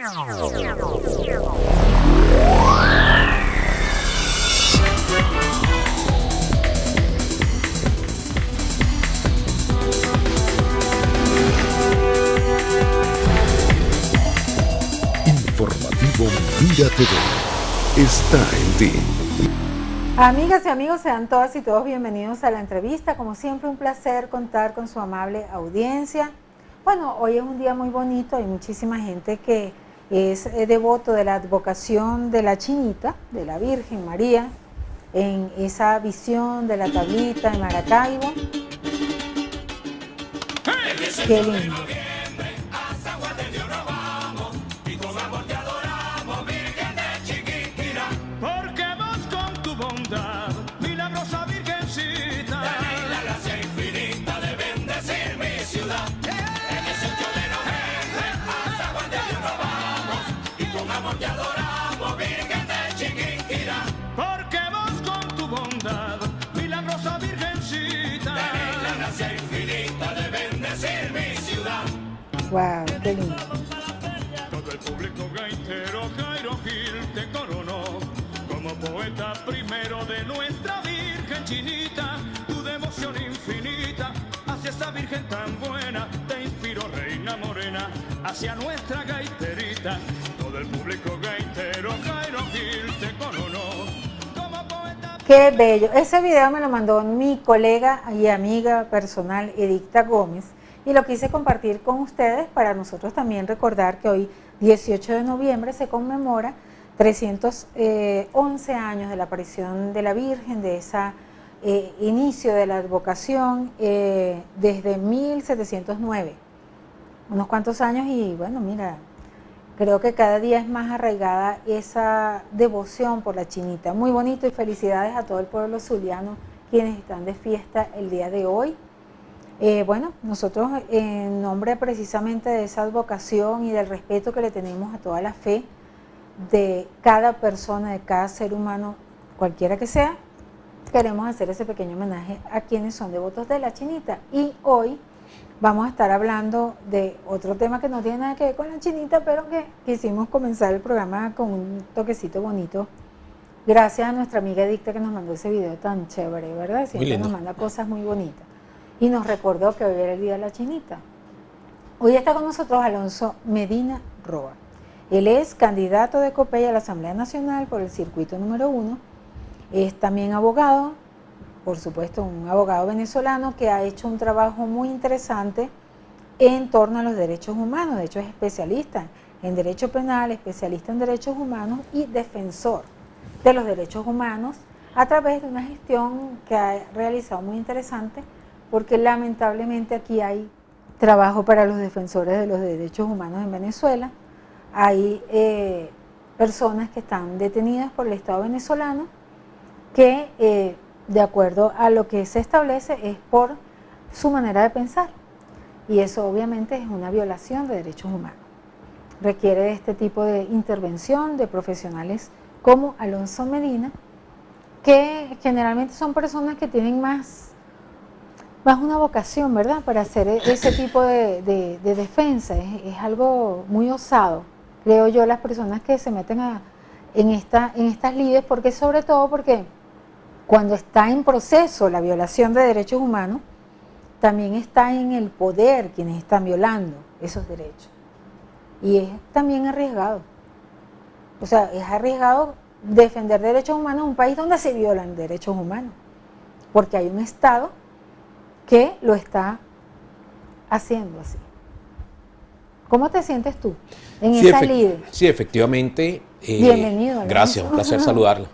Informativo Mira TV está en ti. Amigas y amigos, sean todas y todos bienvenidos a la entrevista. Como siempre, un placer contar con su amable audiencia. Bueno, hoy es un día muy bonito, hay muchísima gente que es devoto de la advocación de la Chinita, de la Virgen María, en esa visión de la tablita de Maracaibo. Qué lindo. Wow, qué lindo. Todo el público gaitero Jairo Gil te coronó como poeta primero de nuestra Virgen Chinita. Tu devoción infinita hacia esa Virgen tan buena te inspiró, reina morena, hacia nuestra gaiterita. Todo el público gaitero Jairo Gil te coronó como poeta. Qué bello. Ese video me lo mandó mi colega y amiga personal Edicta Gómez. Y lo quise compartir con ustedes para nosotros también recordar que hoy, 18 de noviembre, se conmemora 311 años de la aparición de la Virgen, de ese inicio de la advocación desde 1709. Unos cuantos años y bueno, mira, creo que cada día es más arraigada esa devoción por la Chinita. Muy bonito y felicidades a todo el pueblo zuliano quienes están de fiesta el día de hoy. Bueno, nosotros en nombre precisamente de esa advocación y del respeto que le tenemos a toda la fe de cada persona, de cada ser humano, cualquiera que sea, queremos hacer ese pequeño homenaje a quienes son devotos de la Chinita. Y hoy vamos a estar hablando de otro tema que no tiene nada que ver con la Chinita, pero que quisimos comenzar el programa con un toquecito bonito. Gracias a nuestra amiga Edicta que nos mandó ese video tan chévere, ¿verdad? Siempre nos manda cosas muy bonitas. Y nos recordó que hoy era el Día de la Chinita. Hoy está con nosotros Alonso Medina Roa. Él es candidato de Copey a la Asamblea Nacional por el circuito número 1. Es también abogado, por supuesto un abogado venezolano que ha hecho un trabajo muy interesante en torno a los derechos humanos. De hecho es especialista en derecho penal, especialista en derechos humanos y defensor de los derechos humanos a través de una gestión que ha realizado muy interesante, porque lamentablemente aquí hay trabajo para los defensores de los derechos humanos en Venezuela. Hay personas que están detenidas por el Estado venezolano que, de acuerdo a lo que se establece, es por su manera de pensar. Y eso obviamente es una violación de derechos humanos. Requiere de este tipo de intervención de profesionales como Alonso Medina, que generalmente son personas que tienen más una vocación, ¿verdad?, para hacer ese tipo de defensa. Es algo muy osado, creo yo, las personas que se meten en estas lides, porque sobre todo porque cuando está en proceso la violación de derechos humanos, también está en el poder quienes están violando esos derechos. Y es también arriesgado. O sea, es arriesgado defender derechos humanos en un país donde se violan derechos humanos, porque hay un Estado que lo está haciendo así. ¿Cómo te sientes tú en esa líder? Sí, efectivamente. Bienvenido. Alonso. Gracias, un placer saludarla.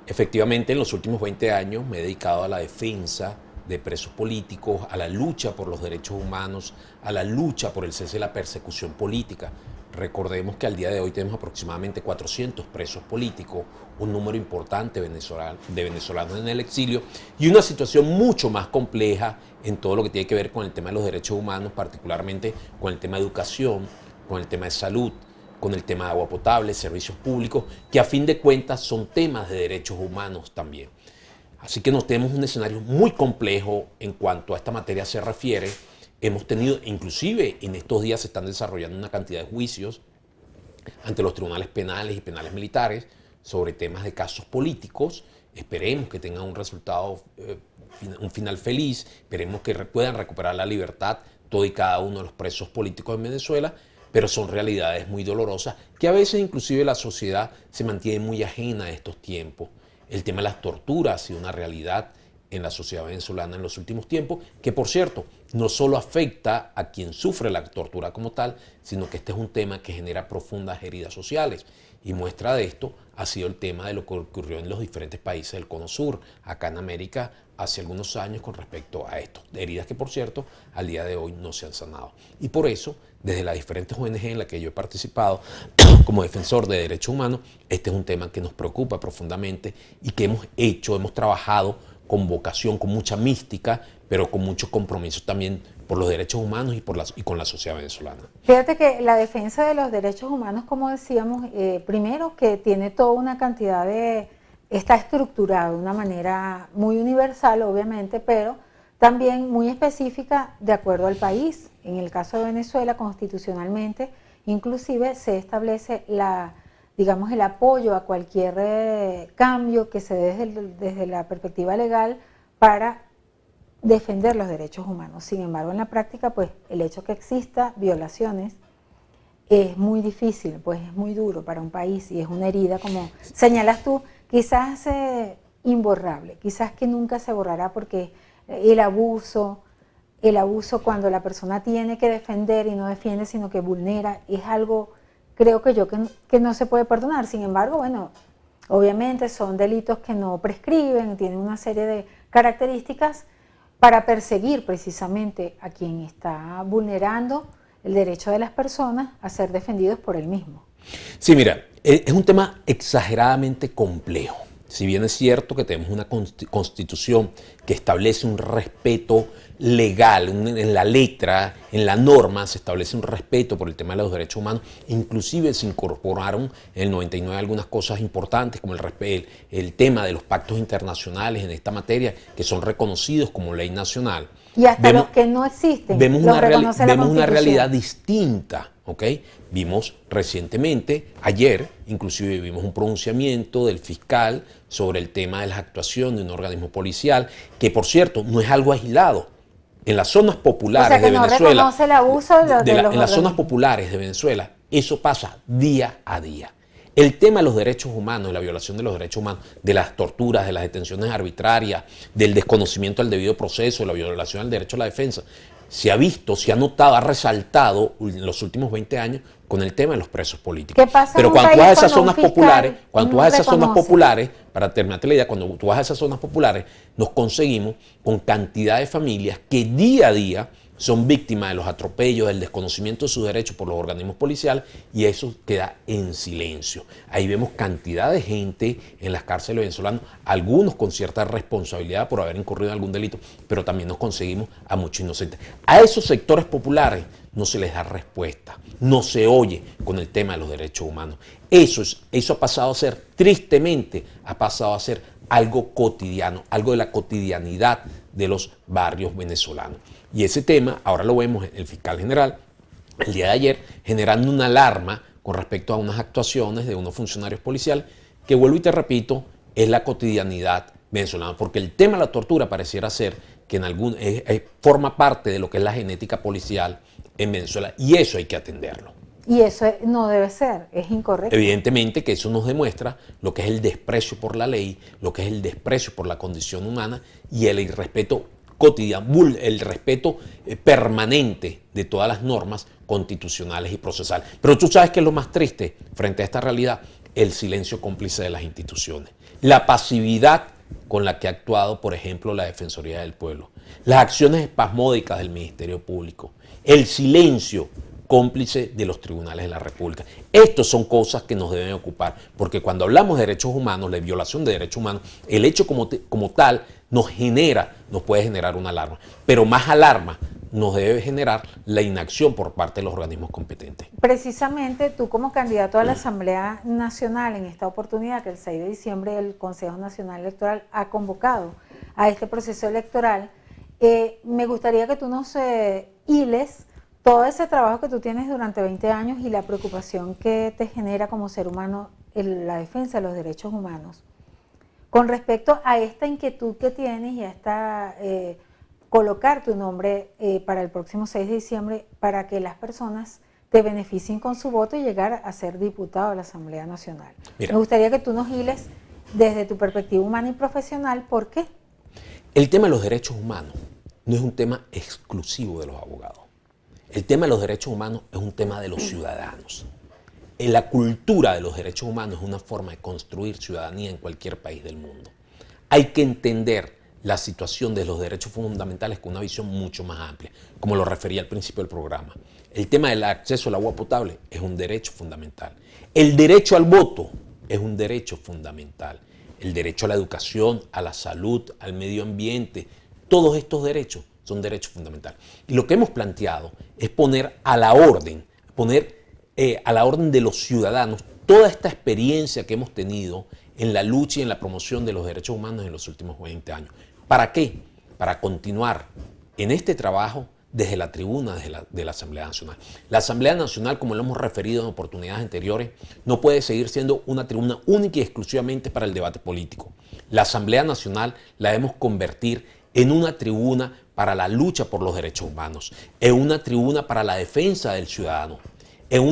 Efectivamente, en los últimos 20 años me he dedicado a la defensa de presos políticos, a la lucha por los derechos humanos, a la lucha por el cese de la persecución política. Recordemos que al día de hoy tenemos aproximadamente 400 presos políticos, un número importante de venezolanos en el exilio y una situación mucho más compleja en todo lo que tiene que ver con el tema de los derechos humanos, particularmente con el tema de educación, con el tema de salud, con el tema de agua potable, servicios públicos, que a fin de cuentas son temas de derechos humanos también. Así que nos tenemos un escenario muy complejo en cuanto a esta materia se refiere. Hemos tenido, inclusive en estos días se están desarrollando una cantidad de juicios ante los tribunales penales y penales militares sobre temas de casos políticos. Esperemos que tengan un resultado, un final feliz, esperemos que puedan recuperar la libertad todo y cada uno de los presos políticos en Venezuela, pero son realidades muy dolorosas que a veces inclusive la sociedad se mantiene muy ajena a estos tiempos. El tema de las torturas ha sido una realidad en la sociedad venezolana en los últimos tiempos, que por cierto, no solo afecta a quien sufre la tortura como tal, sino que este es un tema que genera profundas heridas sociales. Y muestra de esto ha sido el tema de lo que ocurrió en los diferentes países del Cono Sur, acá en América, hace algunos años con respecto a esto. Heridas que, por cierto, al día de hoy no se han sanado. Y por eso, desde las diferentes ONG en las que yo he participado como defensor de derechos humanos, este es un tema que nos preocupa profundamente y que hemos trabajado con vocación, con mucha mística, pero con mucho compromiso también por los derechos humanos y con la sociedad venezolana. Fíjate que la defensa de los derechos humanos, como decíamos, primero que tiene toda una cantidad está estructurado de una manera muy universal, obviamente, pero también muy específica de acuerdo al país. En el caso de Venezuela, constitucionalmente, inclusive se establece digamos, el apoyo a cualquier cambio que se dé desde la perspectiva legal para defender los derechos humanos. Sin embargo, en la práctica, pues el hecho que exista violaciones es muy difícil, pues es muy duro para un país y es una herida, como señalas tú, quizás imborrable, quizás que nunca se borrará porque el abuso cuando la persona tiene que defender y no defiende, sino que vulnera, es algo, creo que no se puede perdonar. Sin embargo, bueno, obviamente son delitos que no prescriben, tienen una serie de características para perseguir precisamente a quien está vulnerando el derecho de las personas a ser defendidos por él mismo. Sí, mira, es un tema exageradamente complejo. Si bien es cierto que tenemos una constitución que establece un respeto legal, en la letra, en la norma, se establece un respeto por el tema de los derechos humanos, inclusive se incorporaron en el 99 algunas cosas importantes como el tema de los pactos internacionales en esta materia que son reconocidos como ley nacional. Y hasta los que no existen, vemos los reconoce la una Constitución. realidad distinta, ¿ok? Vimos recientemente, ayer, inclusive vimos un pronunciamiento del fiscal sobre el tema de las actuaciones de un organismo policial, que por cierto no es algo aislado. En las zonas populares de Venezuela, reconoce el abuso en las zonas populares de Venezuela, eso pasa día a día. El tema de los derechos humanos, de la violación de los derechos humanos, de las torturas, de las detenciones arbitrarias, del desconocimiento del debido proceso, de la violación del derecho a la defensa, se ha visto, se ha notado, ha resaltado en los últimos 20 años con el tema de los presos políticos. ¿Qué pasa Pero en un cuando tú país vas a esas cuando un zonas fiscal populares, cuando tú no vas a esas zonas reconoce? populares, para terminarte la idea, cuando tú vas a esas zonas populares, nos conseguimos con cantidad de familias que día a día son víctimas de los atropellos, del desconocimiento de sus derechos por los organismos policiales, y eso queda en silencio. Ahí vemos cantidad de gente en las cárceles venezolanas, algunos con cierta responsabilidad por haber incurrido en algún delito, pero también nos conseguimos a muchos inocentes. A esos sectores populares no se les da respuesta, no se oye con el tema de los derechos humanos. Eso ha pasado a ser, tristemente, ha pasado a ser algo cotidiano, algo de la cotidianidad de los barrios venezolanos. Y ese tema, ahora lo vemos el fiscal general, el día de ayer, generando una alarma con respecto a unas actuaciones de unos funcionarios policiales, que vuelvo y te repito, es la cotidianidad venezolana, porque el tema de la tortura pareciera ser que forma parte de lo que es la genética policial en Venezuela, y eso hay que atenderlo. Y eso no debe ser, es incorrecto. Evidentemente que eso nos demuestra lo que es el desprecio por la ley, lo que es el desprecio por la condición humana y el irrespeto cotidiano, el respeto permanente de todas las normas constitucionales y procesales. Pero tú sabes que es lo más triste frente a esta realidad, el silencio cómplice de las instituciones, la pasividad con la que ha actuado, por ejemplo, la Defensoría del Pueblo, las acciones espasmódicas del Ministerio Público, el silencio cómplice de los tribunales de la República. Estas son cosas que nos deben ocupar, porque cuando hablamos de derechos humanos, de violación de derechos humanos, el hecho como tal nos puede generar una alarma, pero más alarma nos debe generar la inacción por parte de los organismos competentes. Precisamente tú como candidato a la Asamblea Nacional en esta oportunidad, que el 6 de diciembre el Consejo Nacional Electoral ha convocado a este proceso electoral, me gustaría que tú nos hiles todo ese trabajo que tú tienes durante 20 años y la preocupación que te genera como ser humano en la defensa de los derechos humanos. Con respecto a esta inquietud que tienes y a esta colocar tu nombre para el próximo 6 de diciembre para que las personas te beneficien con su voto y llegar a ser diputado de la Asamblea Nacional. Mira, me gustaría que tú nos hiles desde tu perspectiva humana y profesional, ¿por qué? El tema de los derechos humanos no es un tema exclusivo de los abogados. El tema de los derechos humanos es un tema de los ciudadanos. En la cultura de los derechos humanos es una forma de construir ciudadanía en cualquier país del mundo. Hay que entender la situación de los derechos fundamentales con una visión mucho más amplia, como lo refería al principio del programa. El tema del acceso al agua potable es un derecho fundamental. El derecho al voto es un derecho fundamental. El derecho a la educación, a la salud, al medio ambiente, todos estos derechos son derechos fundamentales. Y lo que hemos planteado es poner a la orden, de los ciudadanos toda esta experiencia que hemos tenido en la lucha y en la promoción de los derechos humanos en los últimos 20 años. ¿Para qué? Para continuar en este trabajo desde la tribuna de la Asamblea Nacional. La Asamblea Nacional, como lo hemos referido en oportunidades anteriores, no puede seguir siendo una tribuna única y exclusivamente para el debate político. La Asamblea Nacional la debemos convertir en una tribuna para la lucha por los derechos humanos, en una tribuna para la defensa del ciudadano, en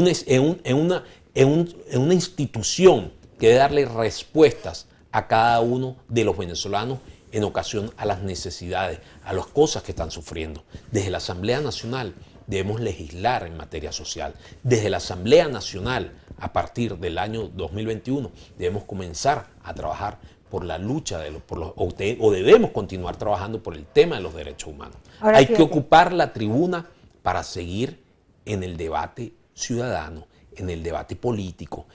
una institución que debe darle respuestas a cada uno de los venezolanos en ocasión a las necesidades, a las cosas que están sufriendo. Desde la Asamblea Nacional debemos legislar en materia social. Desde la Asamblea Nacional, a partir del año 2021, debemos comenzar a trabajar por la lucha o debemos continuar trabajando por el tema de los derechos humanos. Ahora, hay que ocupar la tribuna para seguir en el debate ciudadano, en el debate político,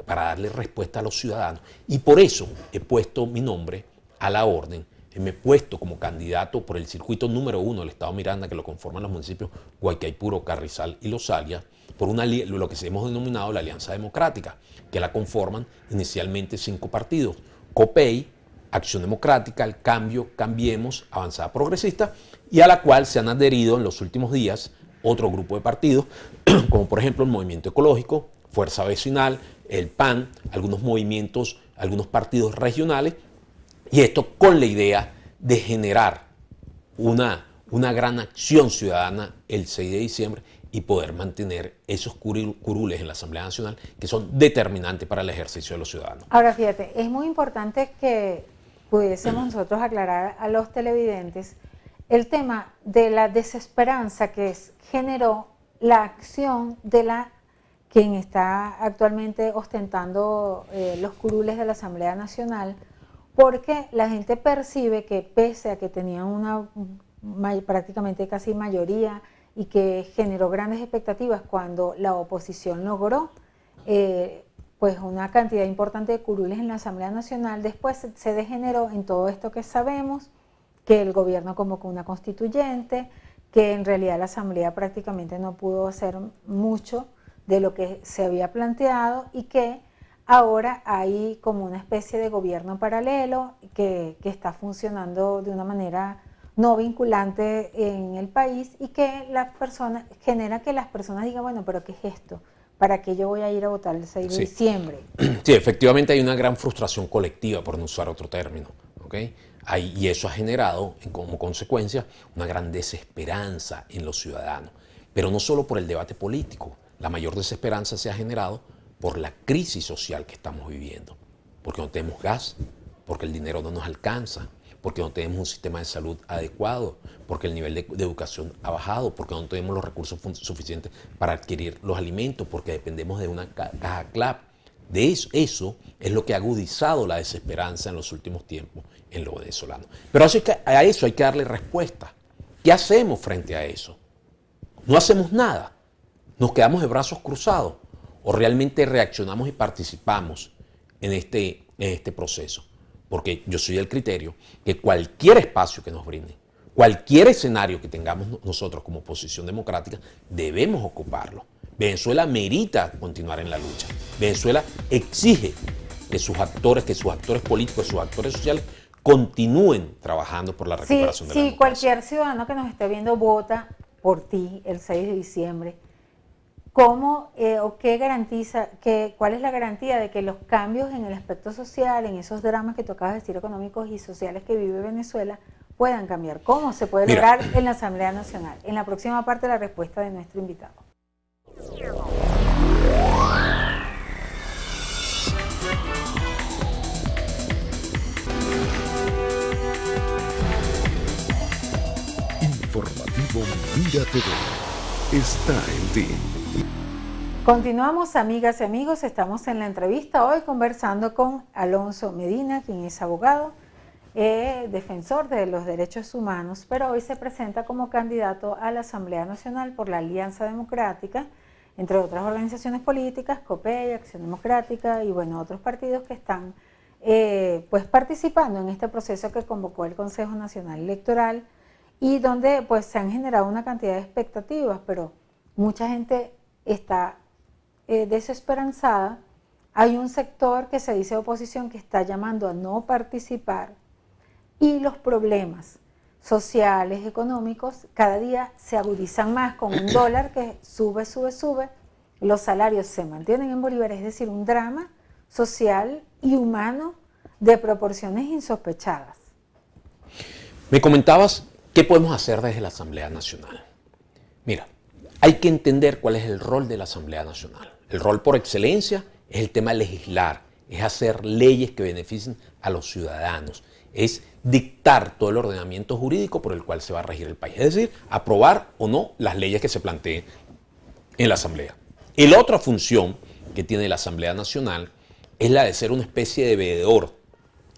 para darle respuesta a los ciudadanos. Y por eso he puesto mi nombre a la orden. Me he puesto como candidato por el circuito número 1 del Estado Miranda, que lo conforman los municipios Guaycaipuro, Carrizal y Los Alias, por lo que hemos denominado la Alianza Democrática, que la conforman inicialmente 5 partidos: COPEI, Acción Democrática, El Cambio, Cambiemos, Avanzada Progresista, y a la cual se han adherido en los últimos días otro grupo de partidos, como por ejemplo el Movimiento Ecológico, Fuerza Vecinal, el PAN, algunos movimientos, algunos partidos regionales, y esto con la idea de generar una gran acción ciudadana el 6 de diciembre y poder mantener esos curules en la Asamblea Nacional que son determinantes para el ejercicio de los ciudadanos. Ahora fíjate, es muy importante que pudiésemos nosotros aclarar a los televidentes el tema de la desesperanza que generó la acción de quien está actualmente ostentando los curules de la Asamblea Nacional, porque la gente percibe que pese a que tenían una prácticamente casi mayoría y que generó grandes expectativas cuando la oposición logró pues una cantidad importante de curules en la Asamblea Nacional, después se degeneró en todo esto que sabemos, que el gobierno convocó una constituyente, que en realidad la Asamblea prácticamente no pudo hacer mucho de lo que se había planteado y que ahora hay como una especie de gobierno paralelo que está funcionando de una manera no vinculante en el país y que genera que las personas digan, bueno, pero ¿qué es esto? ¿Para qué yo voy a ir a votar el 6 de diciembre? Sí, efectivamente hay una gran frustración colectiva, por no usar otro término, ¿ok? Y eso ha generado, como consecuencia, una gran desesperanza en los ciudadanos. Pero no solo por el debate político, la mayor desesperanza se ha generado por la crisis social que estamos viviendo, porque no tenemos gas, porque el dinero no nos alcanza, porque no tenemos un sistema de salud adecuado, porque el nivel de educación ha bajado, porque no tenemos los recursos suficientes para adquirir los alimentos, porque dependemos de una caja CLAP. De eso es lo que ha agudizado la desesperanza en los últimos tiempos en los venezolanos. Pero a eso hay que darle respuesta. ¿Qué hacemos frente a eso? No hacemos nada. Nos quedamos de brazos cruzados o realmente reaccionamos y participamos en este proceso. Porque yo soy del criterio que cualquier espacio que nos brinden, cualquier escenario que tengamos nosotros como oposición democrática, debemos ocuparlo. Venezuela merita continuar en la lucha. Venezuela exige que sus actores políticos, sus actores sociales continúen trabajando por la recuperación de la democracia. Si cualquier ciudadano que nos esté viendo vota por ti el 6 de diciembre, ¿cómo o qué garantiza, cuál es la garantía de que los cambios en el aspecto social, en esos dramas que tú acabas de decir, económicos y sociales que vive Venezuela, puedan cambiar? ¿Cómo se puede lograr en la Asamblea Nacional? En la próxima parte, la respuesta de nuestro invitado. Informativo Mira TV está en ti. Continuamos, amigas y amigos, estamos en la entrevista hoy conversando con Alonso Medina, quien es abogado, defensor de los derechos humanos, pero hoy se presenta como candidato a la Asamblea Nacional por la Alianza Democrática, entre otras organizaciones políticas, COPEI, Acción Democrática y bueno, otros partidos que están pues participando en este proceso que convocó el Consejo Nacional Electoral y donde pues se han generado una cantidad de expectativas, pero mucha gente está desesperanzada. Hay un sector que se dice oposición que está llamando a no participar y los problemas sociales, económicos, cada día se agudizan más con un dólar que sube, los salarios se mantienen en bolívares, es decir, un drama social y humano de proporciones insospechadas. Me comentabas qué podemos hacer desde la Asamblea Nacional. Mira, hay que entender cuál es el rol de la Asamblea Nacional. El rol por excelencia es el tema de legislar, es hacer leyes que beneficien a los ciudadanos, es dictar todo el ordenamiento jurídico por el cual se va a regir el país, es decir, aprobar o no las leyes que se planteen en la Asamblea. Y la otra función que tiene la Asamblea Nacional es la de ser una especie de veedor,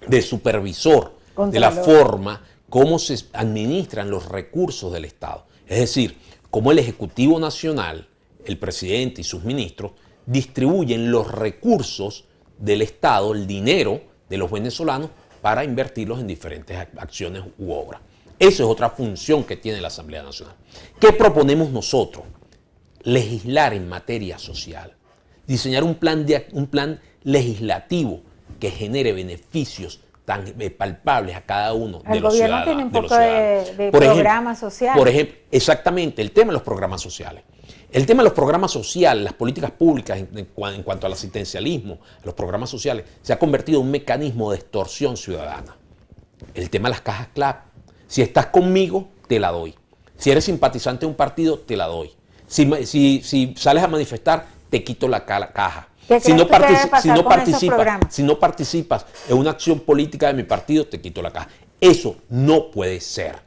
de supervisor de la forma cómo se administran los recursos del Estado. Es decir, cómo el Ejecutivo Nacional, el presidente y sus ministros, distribuyen los recursos del Estado, el dinero de los venezolanos, para invertirlos en diferentes acciones u obras. Esa es otra función que tiene la Asamblea Nacional. ¿Qué proponemos nosotros? Legislar en materia social, diseñar un plan legislativo que genere beneficios tan palpables a cada uno de los ciudadanos. El gobierno tiene un poco de programas sociales. Por ejemplo, exactamente, el tema de los programas sociales. El tema de los programas sociales, las políticas públicas en cuanto al asistencialismo, los programas sociales, se ha convertido en un mecanismo de extorsión ciudadana. El tema de las cajas CLAP. Si estás conmigo, te la doy. Si eres simpatizante de un partido, te la doy. Si sales a manifestar, te quito la caja. Si no participas en una acción política de mi partido, te quito la caja. Eso no puede ser.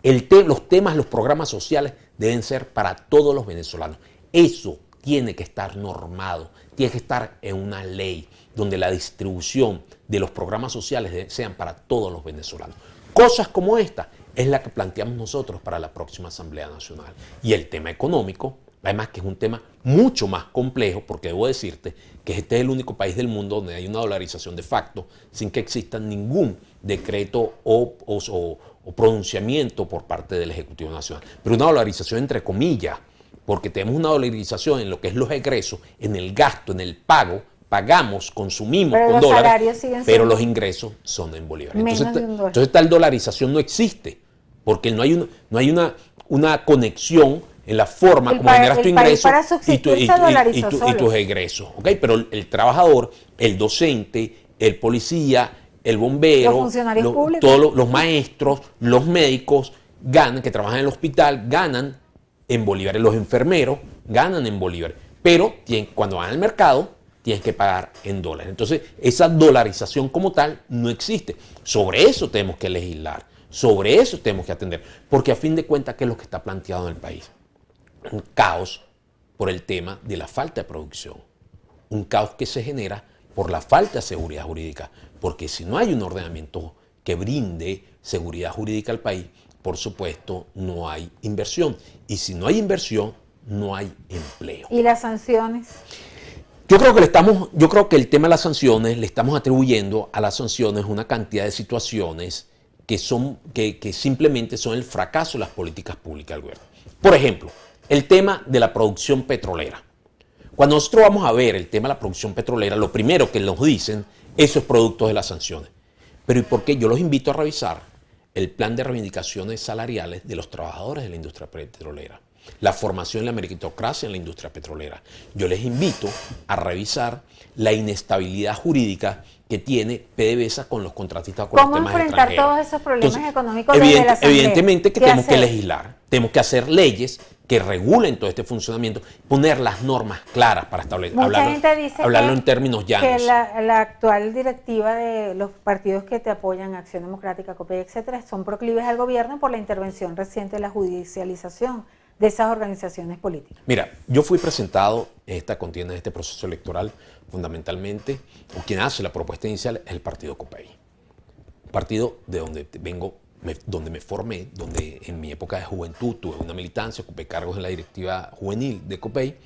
Los programas sociales deben ser para todos los venezolanos. Eso tiene que estar normado, tiene que estar en una ley donde la distribución de los programas sociales sean para todos los venezolanos. Cosas como esta es la que planteamos nosotros para la próxima Asamblea Nacional. Y el tema económico, además que es un tema mucho más complejo, porque debo decirte que este es el único país del mundo donde hay una dolarización de facto sin que exista ningún decreto o pronunciamiento por parte del Ejecutivo Nacional. Pero una dolarización entre comillas, porque tenemos una dolarización en lo que es los egresos, en el gasto, en el pago, pagamos, consumimos pero con dólares, pero los ingresos son en bolívares. Entonces tal dolarización no existe, porque no hay una conexión en la forma como generas tu ingreso y tus egresos. ¿Okay? Pero el trabajador, el docente, el policía, el bombero, los funcionarios públicos, todos los maestros, los médicos que trabajan en el hospital, ganan en bolívares. Los enfermeros ganan en bolívares. Pero cuando van al mercado, tienes que pagar en dólares. Entonces, esa dolarización como tal no existe. Sobre eso tenemos que legislar. Sobre eso tenemos que atender. Porque a fin de cuentas, ¿qué es lo que está planteado en el país? Un caos por el tema de la falta de producción. Un caos que se genera por la falta de seguridad jurídica. Porque si no hay un ordenamiento que brinde seguridad jurídica al país, por supuesto, no hay inversión. Y si no hay inversión, no hay empleo. ¿Y las sanciones? Yo creo que el tema de las sanciones le estamos atribuyendo a las sanciones una cantidad de situaciones que simplemente son el fracaso de las políticas públicas del gobierno. Por ejemplo, el tema de la producción petrolera. Cuando nosotros vamos a ver el tema de la producción petrolera, lo primero que nos dicen, eso es producto de las sanciones. Pero ¿y por qué? Yo los invito a revisar el plan de reivindicaciones salariales de los trabajadores de la industria petrolera, la formación de la meritocracia en la industria petrolera. Yo les invito a revisar la inestabilidad jurídica que tiene PDVSA con los contratistas con los ¿Cómo temas enfrentar extranjeros. todos esos problemas Entonces, económicos desde la Asamblea? evidentemente que ¿Qué tenemos que hacer? legislar, tenemos que hacer leyes que regulen todo este funcionamiento, poner las normas claras para establecer, Mucha gente dice hablarlo que, en términos llanos. que la actual directiva de los partidos que te apoyan, Acción Democrática, COPEI, etcétera, son proclives al gobierno por la intervención reciente de la judicialización de esas organizaciones políticas. Mira, yo fui presentado en esta contienda, en este proceso electoral, fundamentalmente, o quien hace la propuesta inicial es el partido COPEI. Un partido de donde vengo, donde me formé, donde en mi época de juventud tuve una militancia, ocupé cargos en la directiva juvenil de COPEI,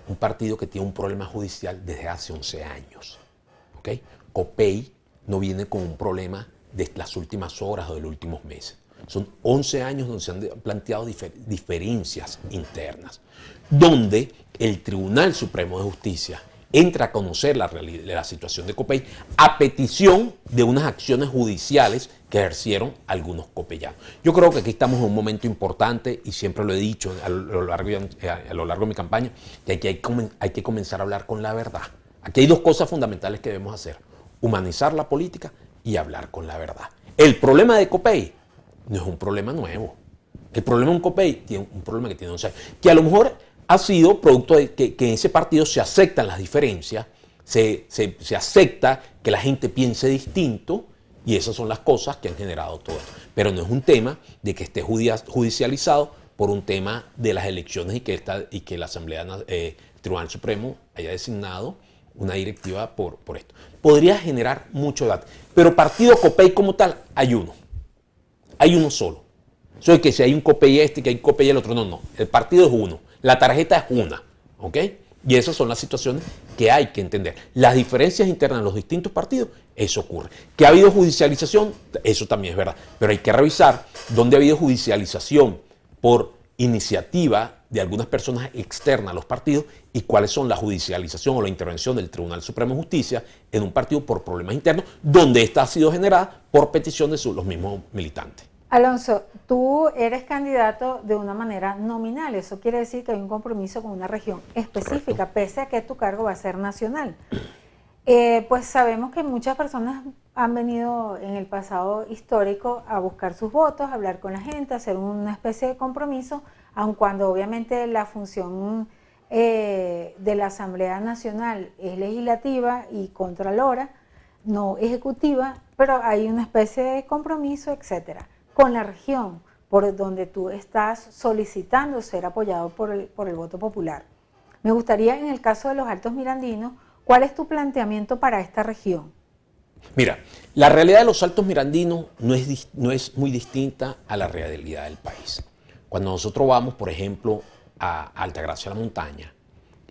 un partido que tiene un problema judicial desde hace 11 años. ¿Okay? COPEI no viene con un problema de las últimas horas o de los últimos meses. Son 11 años donde se han planteado diferencias internas, donde el Tribunal Supremo de Justicia entra a conocer la situación de COPEI a petición de unas acciones judiciales que ejercieron algunos copellanos. Yo creo que aquí estamos en un momento importante y siempre lo he dicho a lo largo de mi campaña, que hay que comenzar a hablar con la verdad. Aquí hay dos cosas fundamentales que debemos hacer: humanizar la política y hablar con la verdad. El problema de COPEI no es un problema nuevo. El problema de un COPEI tiene un problema que tiene 11 años, que a lo mejor ha sido producto de que en ese partido se aceptan las diferencias, se acepta que la gente piense distinto, y esas son las cosas que han generado todo esto. Pero no es un tema de que esté judicializado por un tema de las elecciones y que la Asamblea Tribunal Supremo haya designado una directiva por esto. Podría generar mucho debate, pero partido COPEI como tal hay uno. Hay uno solo. Eso es que si hay un COPEI que hay un COPEI el otro, no. El partido es uno. La tarjeta es una. ¿Ok? Y esas son las situaciones que hay que entender. Las diferencias internas en los distintos partidos, eso ocurre. Que ha habido judicialización, eso también es verdad. Pero hay que revisar dónde ha habido judicialización por iniciativa de algunas personas externas a los partidos y cuáles son la judicialización o la intervención del Tribunal Supremo de Justicia en un partido por problemas internos, donde esta ha sido generada por petición de los mismos militantes. Alonso, tú eres candidato de una manera nominal, eso quiere decir que hay un compromiso con una región específica, correcto, pese a que tu cargo va a ser nacional. Pues sabemos que muchas personas han venido en el pasado histórico a buscar sus votos, a hablar con la gente, a hacer una especie de compromiso, aun cuando obviamente la función de la Asamblea Nacional es legislativa y contralora, no ejecutiva, pero hay una especie de compromiso, etcétera, con la región por donde tú estás solicitando ser apoyado por el voto popular. Me gustaría, en el caso de los Altos Mirandinos, ¿cuál es tu planteamiento para esta región? Mira, la realidad de los Altos Mirandinos no es muy distinta a la realidad del país. Cuando nosotros vamos, por ejemplo, a Altagracia, la montaña,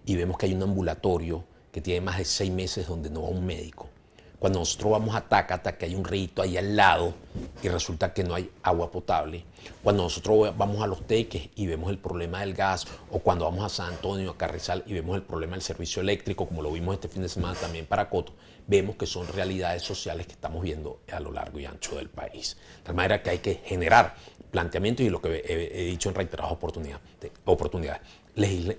y vemos que hay un ambulatorio que tiene más de 6 meses donde no va un médico. Cuando nosotros vamos a Tácata, que hay un río ahí al lado y resulta que no hay agua potable. Cuando nosotros vamos a Los Teques y vemos el problema del gas, o cuando vamos a San Antonio, a Carrizal y vemos el problema del servicio eléctrico, como lo vimos este fin de semana también para Coto, vemos que son realidades sociales que estamos viendo a lo largo y ancho del país. De tal manera que hay que generar planteamientos y lo que he dicho en reiteradas oportunidades,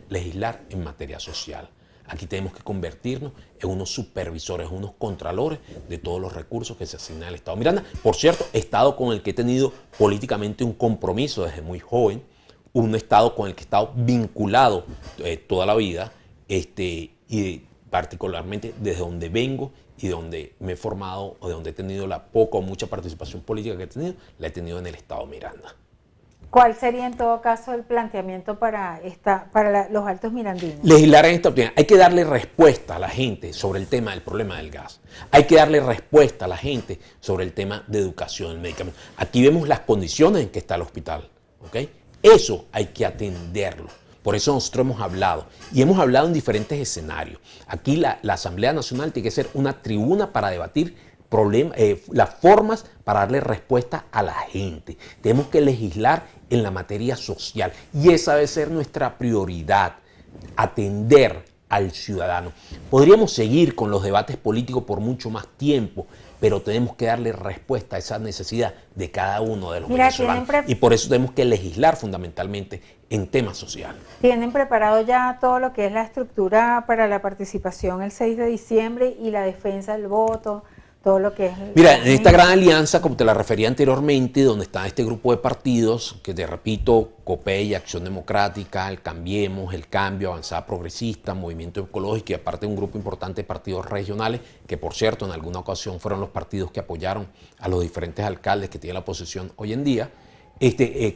legislar en materia social. Aquí tenemos que convertirnos en unos supervisores, unos contralores de todos los recursos que se asignan al Estado Miranda. Por cierto, Estado con el que he tenido políticamente un compromiso desde muy joven, un Estado con el que he estado vinculado toda la vida, y particularmente desde donde vengo y donde me he formado, o de donde he tenido la poca o mucha participación política que he tenido, la he tenido en el Estado Miranda. ¿Cuál sería en todo caso el planteamiento para los Altos Mirandinos? Legislar en esta oportunidad. Hay que darle respuesta a la gente sobre el tema del problema del gas. Hay que darle respuesta a la gente sobre el tema de educación, el medicamento. Aquí vemos las condiciones en que está el hospital. ¿Okay? Eso hay que atenderlo. Por eso nosotros hemos hablado, y hemos hablado en diferentes escenarios. Aquí la Asamblea Nacional tiene que ser una tribuna para debatir las formas para darle respuesta a la gente. Tenemos que legislar en la materia social y esa debe ser nuestra prioridad, atender al ciudadano. Podríamos seguir con los debates políticos por mucho más tiempo, pero tenemos que darle respuesta a esa necesidad de cada uno de los venezolanos. Y por eso tenemos que legislar fundamentalmente en temas sociales. ¿Tienen preparado ya todo lo que es la estructura para la participación el 6 de diciembre y la defensa del voto? Todo lo que es... Mira, en esta gran alianza, como te la refería anteriormente, donde está este grupo de partidos, que te repito, COPEI, Acción Democrática, el Cambiemos, el Cambio, Avanzada Progresista, Movimiento Ecológico y aparte un grupo importante de partidos regionales, que por cierto en alguna ocasión fueron los partidos que apoyaron a los diferentes alcaldes que tienen la oposición hoy en día,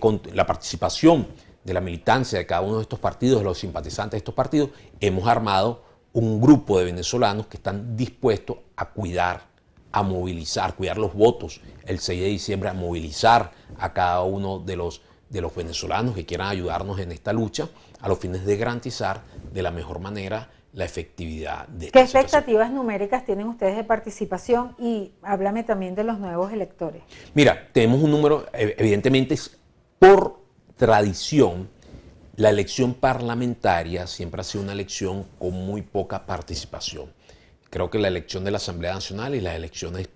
con la participación de la militancia de cada uno de estos partidos, de los simpatizantes de estos partidos, hemos armado un grupo de venezolanos que están dispuestos a cuidar, a movilizar, cuidar los votos el 6 de diciembre, a movilizar a cada uno de los venezolanos que quieran ayudarnos en esta lucha a los fines de garantizar de la mejor manera la efectividad de esta ¿Qué situación. expectativas numéricas tienen ustedes de participación? Y háblame también de los nuevos electores. Mira, tenemos un número, evidentemente es por tradición, la elección parlamentaria siempre ha sido una elección con muy poca participación. Creo que la elección de la Asamblea Nacional y las elecciones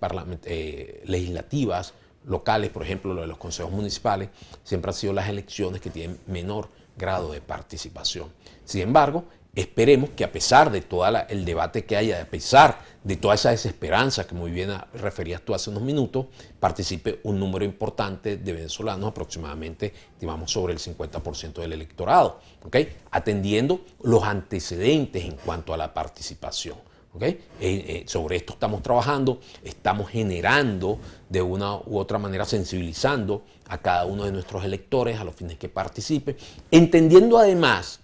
legislativas locales, por ejemplo, lo de los consejos municipales, siempre han sido las elecciones que tienen menor grado de participación. Sin embargo, esperemos que a pesar de todo el debate que haya, a pesar de toda esa desesperanza que muy bien referías tú hace unos minutos, participe un número importante de venezolanos, aproximadamente, digamos, sobre el 50% del electorado, ¿okay? Atendiendo los antecedentes en cuanto a la participación. ¿Okay? Sobre esto estamos trabajando, estamos generando de una u otra manera, sensibilizando a cada uno de nuestros electores a los fines que participe, entendiendo además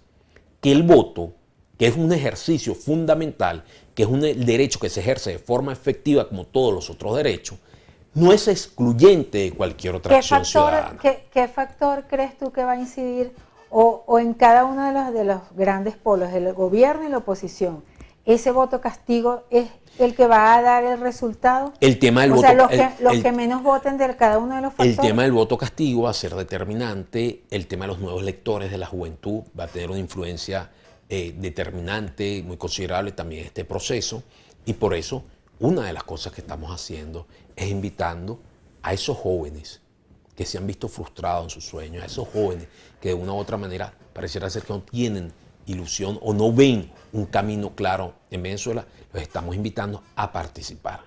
que el voto, que es un ejercicio fundamental, que es un derecho que se ejerce de forma efectiva como todos los otros derechos, no es excluyente de cualquier otra acción ciudadana. ¿Qué factor crees tú que va a incidir o en cada uno de los grandes polos, el gobierno y la oposición? ¿Ese voto castigo es el que va a dar el resultado? El tema del voto, los que menos voten de cada uno de los factores. El tema del voto castigo va a ser determinante. El tema de los nuevos electores, de la juventud, va a tener una influencia determinante, muy considerable también en este proceso. Y por eso, una de las cosas que estamos haciendo es invitando a esos jóvenes que se han visto frustrados en sus sueños, a esos jóvenes que de una u otra manera pareciera ser que no tienen ilusión o no ven un camino claro en Venezuela, los estamos invitando a participar,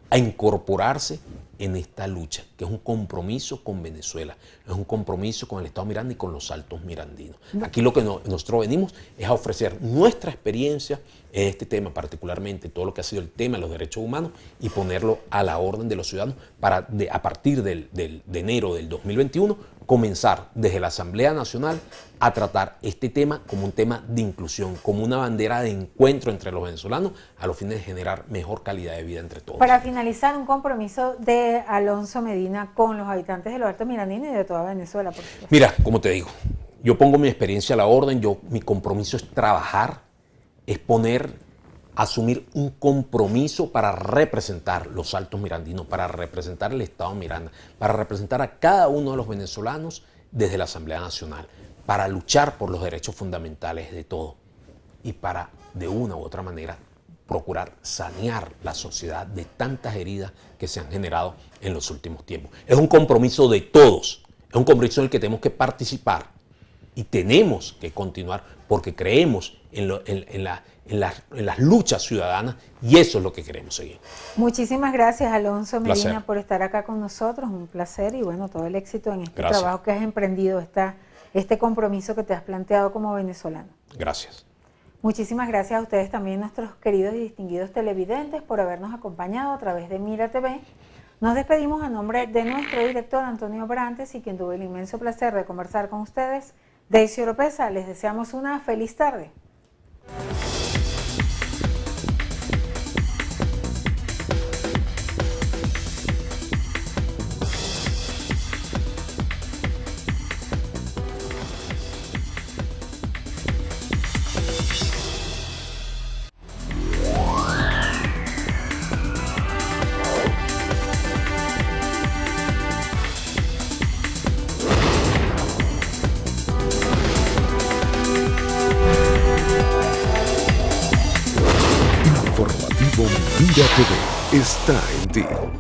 a incorporarse en esta lucha, que es un compromiso con Venezuela, es un compromiso con el Estado Miranda y con los altos mirandinos. Aquí lo que nosotros venimos es a ofrecer nuestra experiencia en este tema, particularmente todo lo que ha sido el tema de los derechos humanos, y ponerlo a la orden de los ciudadanos para, a partir de enero del 2021, comenzar desde la Asamblea Nacional a tratar este tema como un tema de inclusión, como una bandera de encuentro entre los venezolanos a los fines de generar mejor calidad de vida entre todos. Para finalizar, un compromiso de Alonso Medina con los habitantes de los Altos Mirandinos y de toda Venezuela, por supuesto. Mira, como te digo, yo pongo mi experiencia a la orden, mi compromiso es trabajar, es asumir un compromiso para representar los Altos Mirandinos, para representar el Estado Miranda, para representar a cada uno de los venezolanos desde la Asamblea Nacional, para luchar por los derechos fundamentales de todos y para, de una u otra manera, procurar sanear la sociedad de tantas heridas que se han generado en los últimos tiempos. Es un compromiso de todos, es un compromiso en el que tenemos que participar y tenemos que continuar porque creemos en las luchas ciudadanas y eso es lo que queremos seguir. Muchísimas gracias, Alonso Medina, Placer. por estar acá con nosotros, un placer y bueno, todo el éxito en este Gracias. trabajo que has emprendido, este compromiso que te has planteado como venezolano. Gracias. Muchísimas gracias a ustedes también, nuestros queridos y distinguidos televidentes, por habernos acompañado a través de Mira TV. Nos despedimos a nombre de nuestro director Antonio Brantes y quien tuve el inmenso placer de conversar con ustedes, Daisy Oropesa. Les deseamos una feliz tarde. Vida TV está en ti.